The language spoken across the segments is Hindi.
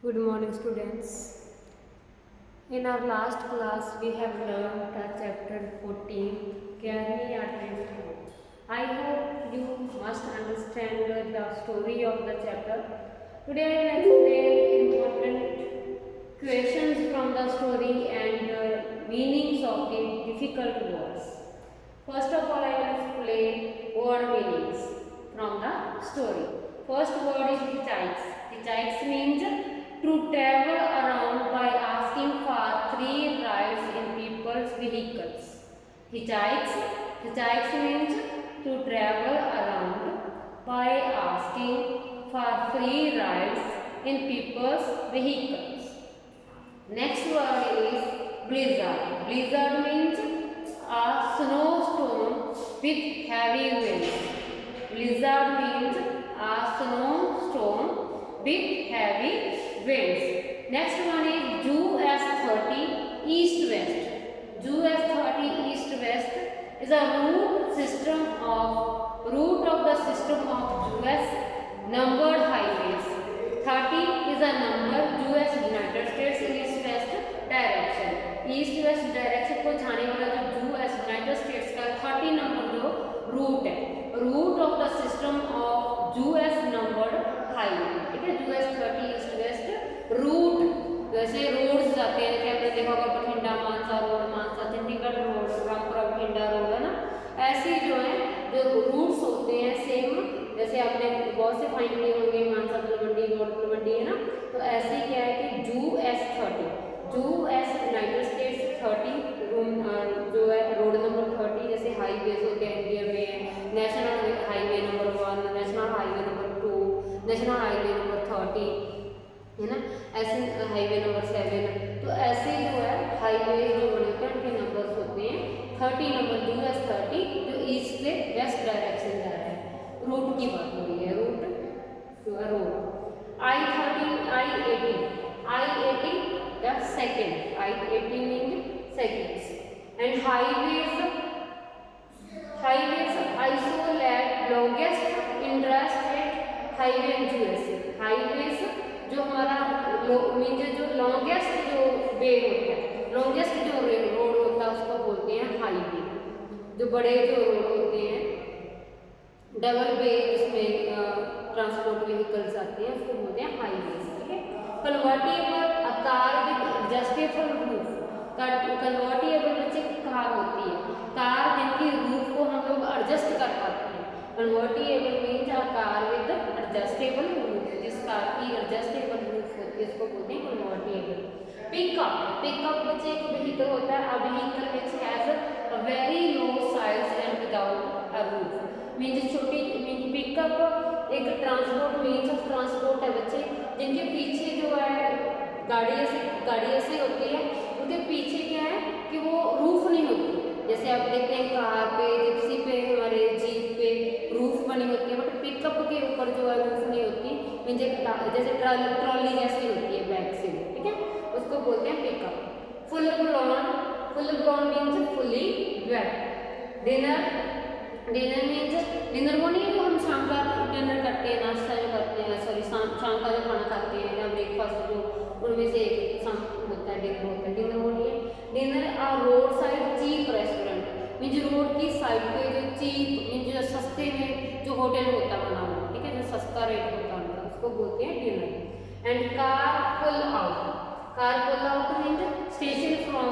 Good morning, students. In our last class, we have learned the chapter 14, Carry a Train. I hope you must understand the story of the chapter. Today, I will explain important questions from the story and meanings of the difficult words. First of all, I will explain word meanings from the story. First word is hitchhikes. Hitchhikes means to travel around by asking for free rides in people's vehicles. Hitchhikes means to travel around by asking for free rides in people's vehicles. Next word is blizzard. Blizzard means a snowstorm with heavy winds. Blizzard means a snowstorm with heavy winds. Next one is US30 east-west. US30 east-west is a route of the system of US numbered highways. 30 is a number US United States east-west direction. East-west direction को जाने वाला जो US यूनाइटेड स्टेट्स का 30 नंबर जो रूट है, route of the system of US numbered highway, ठीक है। US30 ईस्ट वेस्ट रूट, जैसे रोड्स जाते हैं, जैसे आपने देखा होगा Bathinda Mansa road, Mansa Chandigarh road, Rampura Bathinda road, है ना। ऐसे जो है जो रूट्स होते हैं सेम, जैसे आपने बहुत से फाइंड किए होंगे मानसा तलवंडी रोड तलवंडी, है ना। तो ऐसे क्या है कि US यूनाइटेड स्टेट्स 30 जो है रोड नंबर 30, जैसे हाईवेज होते हैं इंडिया में, national highway number 1, national highway number 2, national highway number 30, है ना। ऐसे हाईवे नंबर 7, तो ऐसे जो है हाईवे जो बने होते हैं उनके नंबर्स होते हैं 30 नंबर। US30 जो ईस्ट से वेस्ट डायरेक्शन जा रहा है, रूट की बात हो रही है, रूट जो है road. I80 the second, I80 means seconds, and highways isolate longest interstate highway in USA. highways जो हमारा मीन्स जो लॉन्गेस्ट जो वे होता है, लॉन्गेस्ट जो रोड होता है उसको बोलते हैं हाईवे। जो बड़े जो रोड होते हैं डबल वे जिसमें ट्रांसपोर्ट व्हीकल्स आते हैं उसको बोलते हैं हाईवेज, ठीक है। Convertible car with adjustable roof, convertible बच्चे की कार होती है, कार जिनकी रूफ को हम लोग एडजस्ट कर पाते हैं। Convertible means a car with adjustable roof, जिस कार की एडजस्टेबल रूफ होती है उसको बोलते हैं कन्वर्टिबल। पिकअप बच्चे एक व्हीकल होता है, a vehicle which has a very low size and without a roof, means छोटी मीन्स पिकअप एक ट्रांसपोर्ट मीन्स ऑफ ट्रांसपोर्ट है बच्चे, जिनके पीछे जो है गाड़ी ऐसी होती है, उनके पीछे क्या है कि वो रूफ नहीं होती। जैसे आप देखते हैं कार पे, जिप्सी पे, हमारे जीप पे रूफ बनी होती है, बट पिकअप के ऊपर जो है रूफ नहीं होती, जैसे ट्रॉली जैसी होती है बैक से, ठीक है, उसको बोलते हैं pickup. Full blown means fully wet. Dinner means dinner वो नहीं है जो हम शाम का डिनर करते हैं, नाश्ता जो करते हैं, सॉरी शाम का जो खाना खाते हैं या ब्रेकफास्ट जो उनमें से एक शाम होता है, डिनर होता है, डिनर वो नहीं है। डिनर आ road side cheap restaurant means road की साइड पे जो चीप मीन्स जो सस्ते में जो होटल होता है बना हुआ, ठीक है, जो सस्ता रेट होता है उनका, उसको बोलते हैं dinner. And car pull out means station from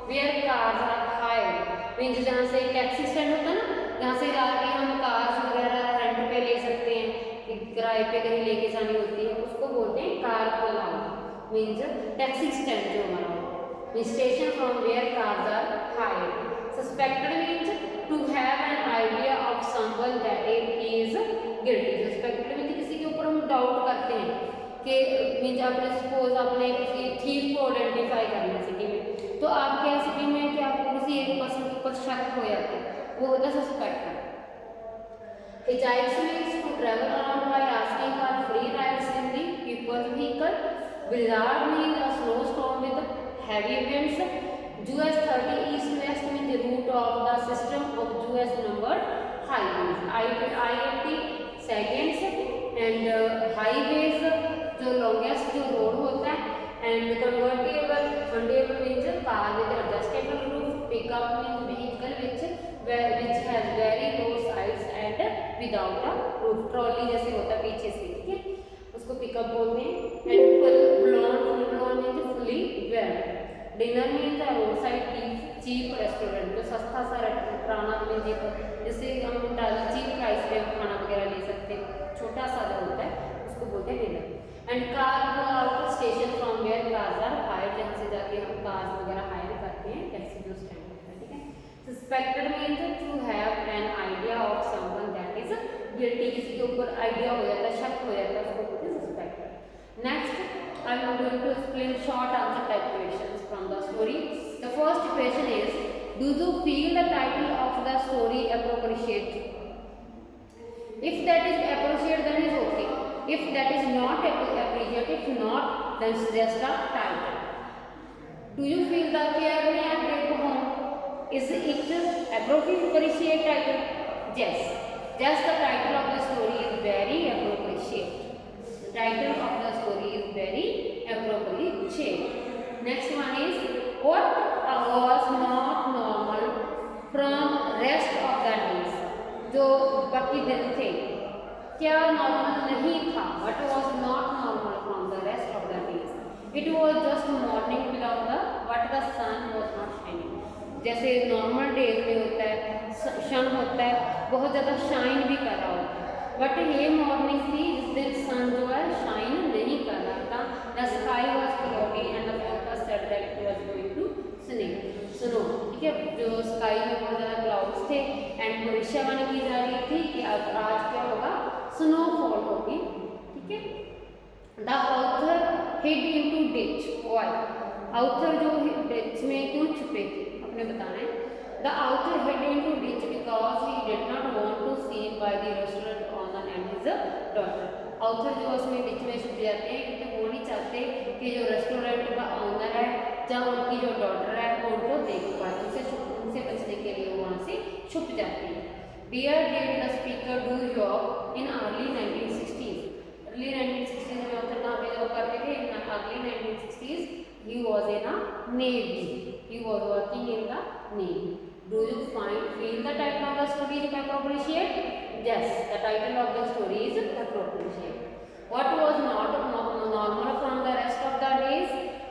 where cars are hired, means जहाँ से टैक्सी स्टैंड होता है ना, जहाँ से जाके हम कार्स वगैरह रेंट पे ले सकते हैं, किराए पे कहीं लेके जानी होती है, उसको बोलते हैं car pull out, means taxi stand जो हमारा हो। Station from where cars are hired. Suspected means to have an idea of someone that he is guilty. Suspected means किसी के ऊपर हम डाउट करते हैं कि मीन्स आपने सपोज आपने किसी थीफ को आइडेंटिफाई करना सिटी में, तो आप क्या सिटी में कि आपको किसी एक पर्सन के ऊपर शक हो जाता है, वो होता है suspected. Hitchhikes means to travel around by asking for free rides in the people's vehicle. Blizzard means a snowstorm with heavy winds. US30 east-west means the route of the system of US numbered highways. I-80 seconds and highways जो longest जो road होता And convertible means car with adjustable roof. Pickup means vehicle which has very low sides and without a roof. Trolley जैसे होता है पीछे से, ठीक है, उसको पिकअप बोलते हैं. And full blown means fully well. Dinner means a roadside cheap restaurant, जो सस्ता सा खाना मिल जैसे हम चीप प्राइस पे खाना वगैरह ले सकते हैं, छोटा सा जो होता है उसको बोलते हैं dinner. And car go out station from where cars are hire, जहाँ से जाके हम कार्स वगैरह हायर करते हैं, टैक्सी जो स्टैंड होता है, ठीक है. Suspected means to have an idea of someone that is guilty, किसी के ऊपर आइडिया हो जाता है, शक हो जाता है, उसको बोलते हैं suspected. Next I am going to explain short answer type questions from the story. The first question is, do you feel the title of the story appropriate? If that is appropriate, then is okay. If that is not appropriate, if not, then suggest a title. Do you feel the care may I take home? Is it appropriate title? Yes. Just the title of the story is very appropriate. The title of the story is very appropriate. Next one is, what was not normal from rest of the days? जो बाकी दिन थे क्या नॉर्मल नहीं था? What was not normal from the rest of the days? It was just morning without the but the sun was not shining. जैसे नॉर्मल डेज में होता है, सन होता है, बहुत ज़्यादा शाइन भी कर रहा होता है, बट ये मॉर्निंग थी जिस दिन सन जो है शाइन नहीं कर रहा था. The sky was cloudy and the forecast said that it was going to snow. ठीक है, जो स्काई में बहुत ज़्यादा क्लाउड्स थे एंड भविष्यवाणी की जा रही थी कि आज क्या होगा, स्नोफॉल होगी. ठीक है. The author hid into ditch. Why? Author जो डिच में क्यों छुपे थे आपने बताना है. The author hid into ditch because he did not want to seen by the restaurant owner and his daughter. Author जो उसमें डिच में छुप जाते हैं क्योंकि वो नहीं चाहते कि जो रेस्टोरेंट का ओनर है जहाँ उनकी जो डॉटर है उनको देख पाए, उनसे बचने के लिए वो वहाँ से छुप जाते हैं. Where did the speaker do job in early 1960s? Early 1960s में ऑथर कहाँ पे जॉब करते थे? In early 1960s he was in a navy. He was working in the navy. Do you feel the title of the story is appropriate? Yes, the title of the story is appropriate. What was not normal from the rest of the days?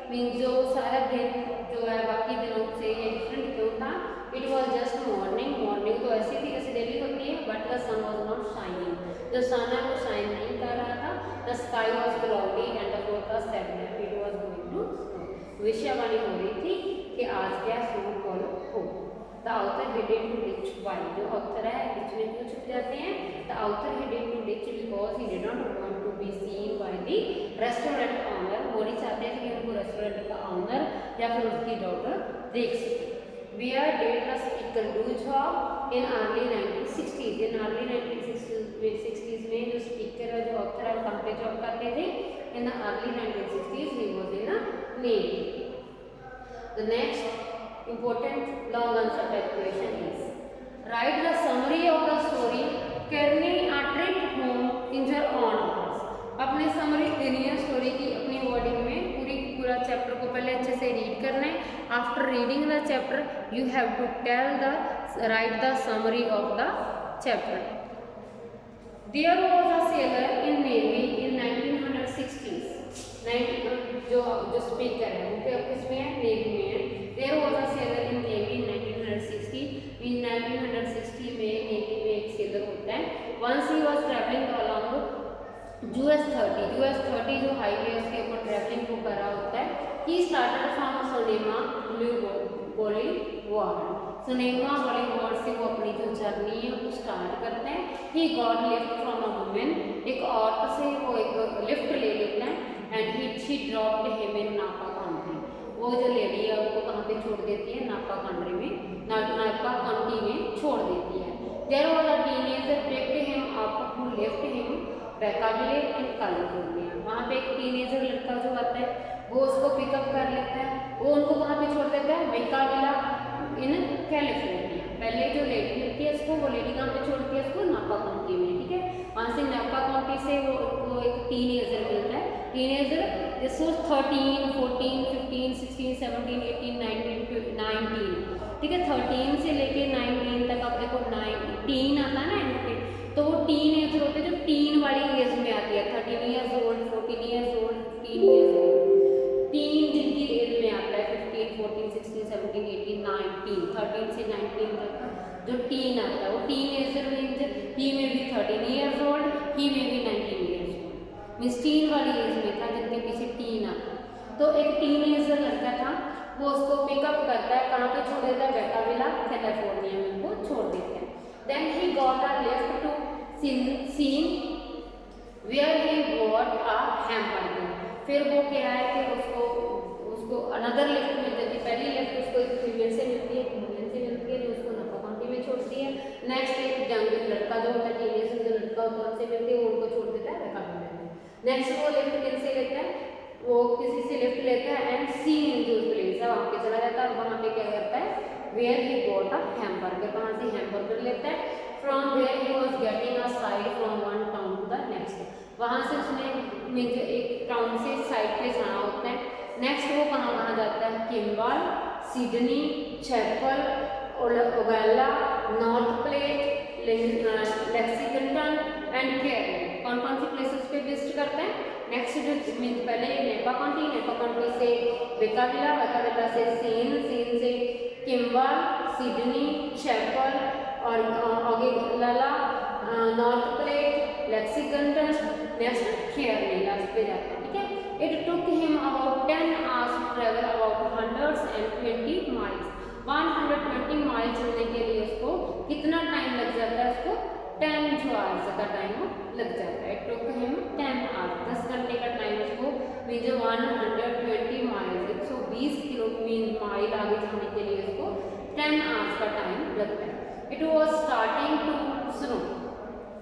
Means जो सारा दिन जो है बाकी दिनों से ये डिफरेंट क्यों था? It was just morning. Morning तो ऐसी थी जैसे डेली होती है, but the sun was not shining. जो सन है वो शाइन नहीं कर रहा था. The sky was cloudy and the forecast said that it was going to snow. भविष्यवाणी हो रही थी कि आज क्या स्नोफॉल हो. The author hid into ditch. Why? जो ऑथर है डिच में क्यों छुप जाते हैं? The author hid into ditch because he did not want to be seen by the restaurant owner. वो नहीं चाहते थे कि उनको रेस्टोरेंट का ओनर या फिर उसकी डॉटर देख सके. Where did the speaker do job in early 1960s? In early 1960s में जो स्पीकर है, जो ऑथर है, कहाँ पे जॉब करते थे? In the early 1960s he was in a navy. The next important long answer type question is, write the summary of the story carrying a trip home in your own words. अपने समरी देनी है स्टोरी की अपनी वर्डिंग में. पूरा चैप्टर को पहले अच्छे से रीड करना है. After reading the chapter you have to write the summary of the chapter. There was a sailor in navy in 1960s. जो स्पीकर है वो किसमें है? नेवी में है. There was a sailor in navy in 1960. In 1960 में नेवी में एक सेलर होता है. Once he was travelling along US 30 जो हाईवे उसके ऊपर ट्रैवलिंग को कर रहा होता है. He started from Sonoma Boulevard. Sonoma Boulevard से वो अपनी जो जर्नी है वो स्टार्ट करते हैं. He got lift from a women. एक औरत से वो एक लिफ्ट ले लेता है and she dropped him in नापा कंट्री. वो जो लेडी है उसको कहाँ पे छोड़ देती है? नापा कंट्री में, नापा काउंटी में छोड़ देती है. There was a teenager picked him up who left him Vacaville in California. वहाँ पे एक टीनेजर लड़का जो आता है वो उसको पिकअप कर लेता है. वो उनको कहाँ पे छोड़ देता है? बैकाविला इन कैलिफोर्निया. पहले जो लेडी मिलती है उसको, वो लेडी कहाँ पे छोड़ती है? उसको नापा काउंटी में. ठीक है, वहाँ से नापा काउंटी से वो एक टीनेजर मिलता है. टीनेजर दिस वाज 13, 14, 15, 16, 17, 18, 19, ठीक है। 13 से लेके 19 तक आप देखो, 19 आता है ना एंड पे, तो वो टीन एज होते हैं जो टीन वाली एज में आती है। 13 years old, 14 years old, 15 years old, tin जिनकी एज में आता है 15, 14, 16, 17, 18, 19, 13 से 19 तक जो टीन आता है वो टीन एज मीन्स ही में भी 13 ईयर्स ओल्ड, ही में भी 19 ईयर्स ओल्ड, मीन्स टीन वाली एज में था जिनके पीछे टीन आता है। तो एक टीन एजर लड़का था, वो उसको पिकअप करता है, कहाँ पे छोड़ देता है, बेटाविला कैलिफोर्निया में उनको छोड़ देते हैं। Then he got a lift to seen where he got a hamburger. फिर वो क्या है कि उसको अनदर लिफ्ट मिल जाती है। पहली लिफ्ट उसको एक फीमेल से मिलती है, एक वुमेन से मिलती है जो उसको नापा काउंटी में छोड़ती है। नेक्स्ट एक यंग लड़का जो होता है, टीनेजर जो लड़का होता है उनसे मिलती है, वो उनको छोड़ देता है बेटाविला में। नेक्स्ट वो लिफ्ट किनसे लेता है, वो किसी से लिफ्ट लेता है एंड सीन जो प्लेस है वहाँ पे चला जाता है। और वहाँ पे क्या करता है, where he got a hamburger, वहाँ से हैमबर्गर लेता है। From where he was getting a side from one town to the next, वहाँ से उसने एक टाउन से साइड पे जाना होता है। नेक्स्ट वो कहाँ जाता है, Kimball, Sidney, Chappell, Ogallala, North Platte, Lexington and Kearney. कौन कौन सी प्लेसेस पे विजिट करते हैं। नेक्स्ट जो मीन्स पहले नेपा काउंटी से बेटाविला, बेटाविला से सीन से किम्बल, सिडनी, चैपल और Ogallala, North Platte, Lexington, next Kearney last पे जाते हैं, ठीक है। It took him about 10 hours to travel about 120 miles। 120 mile चलने के लिए उसको कितना टाइम लग जाता है, उसको 10 hours का टाइम लग जाता है। टुक हिम 10 hours, 10 घंटे का टाइम उसको मीन्स 120 माइल 120 माइल आगे जाने के लिए उसको 10 hours का टाइम लगता है। It was starting to snow,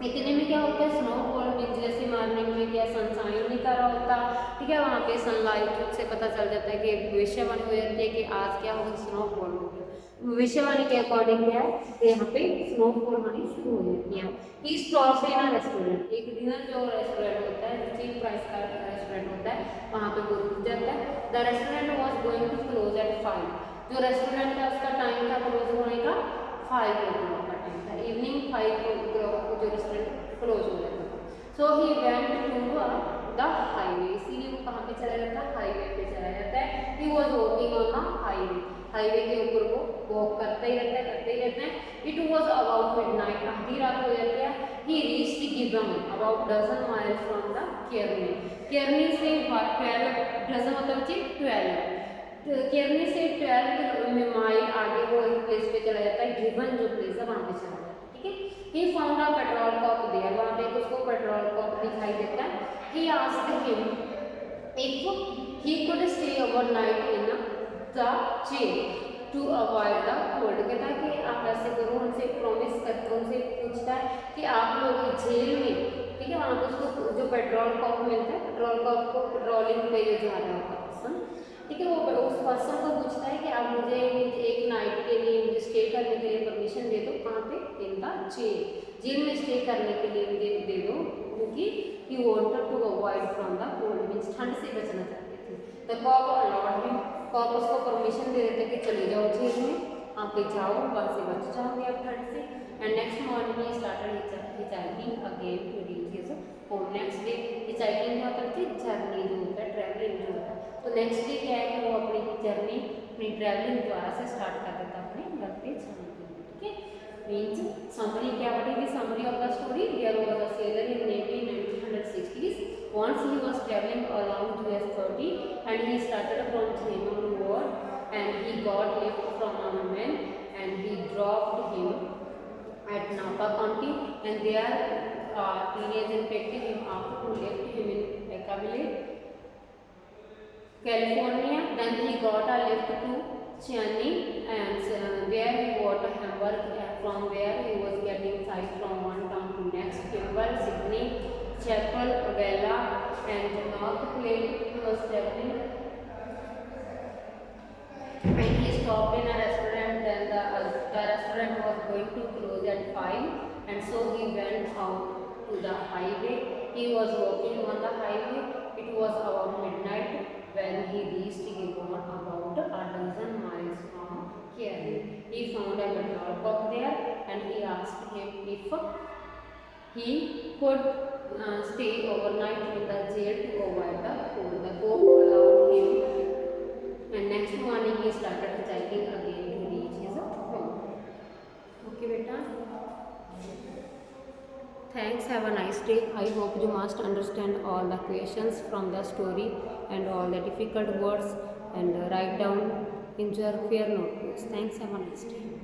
इतने में क्या होता है, स्नोफॉल मीन्स जैसे मॉर्निंग में क्या सनशाइन नहीं कर रहा होता, ठीक है, वहाँ पे सनलाइट से पता चल जाता है कि भविष्यवाणी हो जाती है कि आज क्या होगा, स्नोफॉल होगा। भविष्यवाणी के अकॉर्डिंग क्या है, यहाँ पे स्नोफॉल होनी शुरू हो जाती है। He stopped in a restaurant, एक डिनर जो रेस्टोरेंट होता है, जो चीप प्राइस का रेस्टोरेंट होता है, वहाँ पे वो रुक जाता है। The restaurant was going to close at 5, जो रेस्टोरेंट का उसका टाइम था क्लोज होने का 5 o'clock का टाइम था, इवनिंग 5 o'clock को जो रेस्टोरेंट क्लोज हो जाता था। So he went to the highway, इसीलिए वो कहाँ पे चला जाता है, हाईवे पे चला जाता है। He was walking on the highway, highway के ऊपर वो वॉक करते ही रहते हैं। इट वॉज अबाउट मिडनाइट, आधी रात हो जाती है। He reached Gibbon about 12 miles from the Kearney, Kearney से 12 डजन मतलब 12, केरनी से 12 माइल आगे वो एक प्लेस पे चला जाता है, गिबन जो प्लेस है वहाँ पे चला जाता है, ठीक है। He found a petrol pump there, वहाँ पे उसको पेट्रोल पंप दिखाई देता है। He asked him if he could stay overnight in the jail to avoid the cold, कहता है कि आप ऐसे करो, उनसे प्रॉमिस करते, उनसे पूछता है कि आप लोग जेल में, ठीक है, वहाँ पे उसको जो पेट्रोल पंप मिलता है, पेट्रोल पंप को पेट्रोलिंग पे जो जा रहा होगा पर्सन, ठीक है, वो उस पर्सन को पूछता है कि आप मुझे एक नाइट के लिए मुझे स्टे करने के लिए परमिशन दे दो, कहाँ पे, इन द जेल, जेल में स्टे करने के लिए मुझे दे दो, क्योंकि he wanted to avoid from the cold, means ठंड से बचना चाहते थे। The cop allot him, cop उसको परमिशन दे देते कि चले जाओ जेल में, आप पे जाओ, वहाँ से बच जाओगे आप ठंड से। And next morning he started hitchhiking again to reach his home. Next day hitchhiking क्या करती है, जर्नी जो होता है, ट्रैवलिंग जो होता है। तो नेक्स्ट डे क्या है कि वो अपनी जर्नी, अपनी ट्रैवलिंग द्वारा से स्टार्ट कर देता है अपने घर पे जाने के लिए, ठीक है। मीन्स समरी क्या बढ़ेगी, summary of the story, there was a sailor in navy in 1960s, once he was traveling along US-30 and he started from Chennai Road and he got lift from a man and he dropped him at Napa County and there teenagers picked him up to lift him in Bakersville, California. Then he got a lift to Chennai and where he got a hamburger, from where he was getting sight from one town to next, Kimball, Sydney, Chapel, Ogella and North Platte he was traveling, and he stopped in a restaurant. Then the restaurant was going to close at 5 and so he went out to the highway. He was walking on the highway. It was cock there, and he asked him if he could stay overnight in the jail to avoid the cold. The cock allowed him, and next morning he started hitchhiking again to reach his home. Okay, beta. Thanks. Have a nice day. I hope you must understand all the questions from the story and all the difficult words, and write down in your fair notebooks. Thanks. Have a nice day.